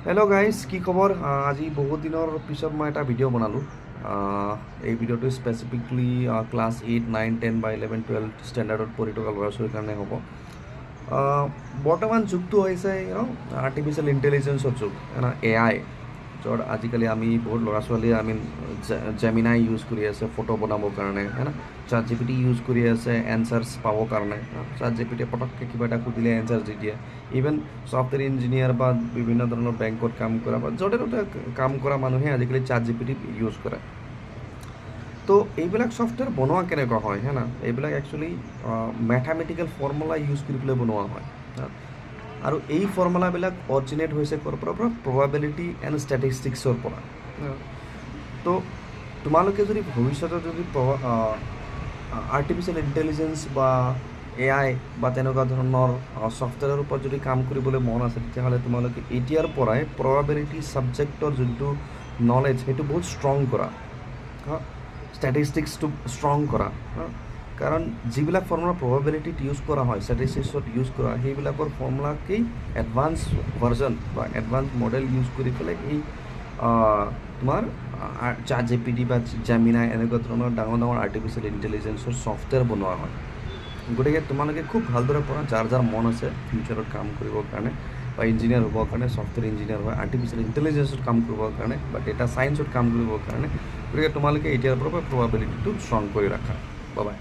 Hello' guys, কি খবৰ? আজি বহুত দিনৰ পিছত মই এটা ভিডিঅ' বনালোঁ। এই ভিডিঅ'টো স্পেচিফিকলি ক্লাছ 8, 9, 10 বা 11, 12 ষ্টেণ্ডাৰ্ডত পঢ়ি থকা ল'ৰা ছোৱালীৰ কাৰণে হ'ব। বৰ্তমান যুগটো হৈছে আৰ্টিফিচিয়েল ইণ্টেলিজেঞ্চৰ যুগ, AI, য'ত আজিকালি আমি বহুত ল'ৰা ছোৱালীয়ে জেমিনাই ইউজ কৰি আছে ফটো বনাবৰ কাৰণে, ChatGPT ইউজ কৰি আছে এনচাৰ্ছ পাবৰ কাৰণে। ChatGPT পটককৈ কিবা এটা সুধিলে এনচাৰ্ছ দি দিয়ে। ইভেন ছফ্টৱেৰ ইঞ্জিনিয়াৰ বা বিভিন্ন ধৰণৰ বেংকত কাম কৰা বা য'তে ত'তে কাম কৰা মানুহে আজিকালি ChatGPT ইউজ কৰে। তো এইবিলাক ছফ্টৱেৰ বনোৱা কেনেকুৱা হয় এইবিলাক একচুৱেলি মেথামেটিকেল ফৰ্মুলা ইউজ কৰি পেলাই বনোৱা হয়। আৰু এই ফৰ্মুলাবিলাক অৰিজিনেট হৈছে ক'ৰ পৰা? প্ৰবাবিলিটি এণ্ড ষ্টেটিষ্টিক্সৰ পৰা। তো তোমালোকে যদি ভৱিষ্যতে যদি আৰ্টিফিচিয়েল ইণ্টেলিজেঞ্চ বা AI বা তেনেকুৱা ধৰণৰ ছফ্টৱেৰৰ ওপৰত যদি কাম কৰিবলৈ মন আছে, তেতিয়াহ'লে তোমালোকে এতিয়াৰ পৰাই প্ৰবাবিলিটি ছাবজেক্টৰ যোনটো নলেজ সেইটো বহুত ষ্ট্ৰং কৰা, ষ্টেটিষ্টিক্সটো ষ্ট্ৰং কৰা। কাৰণ যিবিলাক ফৰ্মুলা প্ৰবাবিলিটিত ইউজ কৰা হয়, ষ্টেটিষ্টিক্সত ইউজ কৰা সেইবিলাকৰ ফৰ্মুলাকেই এডভান্স ভাৰ্জন বা এডভান্স মডেল ইউজ কৰি পেলাই এই তোমাৰ ChatGPT বা জেমিনাই এনেকুৱা ধৰণৰ ডাঙৰ ডাঙৰ আৰ্টিফিচিয়েল ইণ্টেলিজেঞ্চৰ ছফ্টৱেৰ বনোৱা হয়। গতিকে তোমালোকে খুব ভালদৰে পঢ়া, যাৰ যাৰ মন আছে ফিউচাৰত কাম কৰিবৰ কাৰণে বা ইঞ্জিনিয়াৰ হ'বৰ কাৰণে, ছফ্টৱেৰ ইঞ্জিনিয়াৰ হয়, আৰ্টিফিচিয়েল ইণ্টেলিজেঞ্চত কাম কৰিবৰ কাৰণে বা ডেটা ছায়েন্সত কাম কৰিবৰ কাৰণে। গতিকে তোমালোকে এতিয়াৰ পৰা প্ৰবাবিলিটিটো ষ্ট্ৰং কৰি ৰাখা। Bye bye.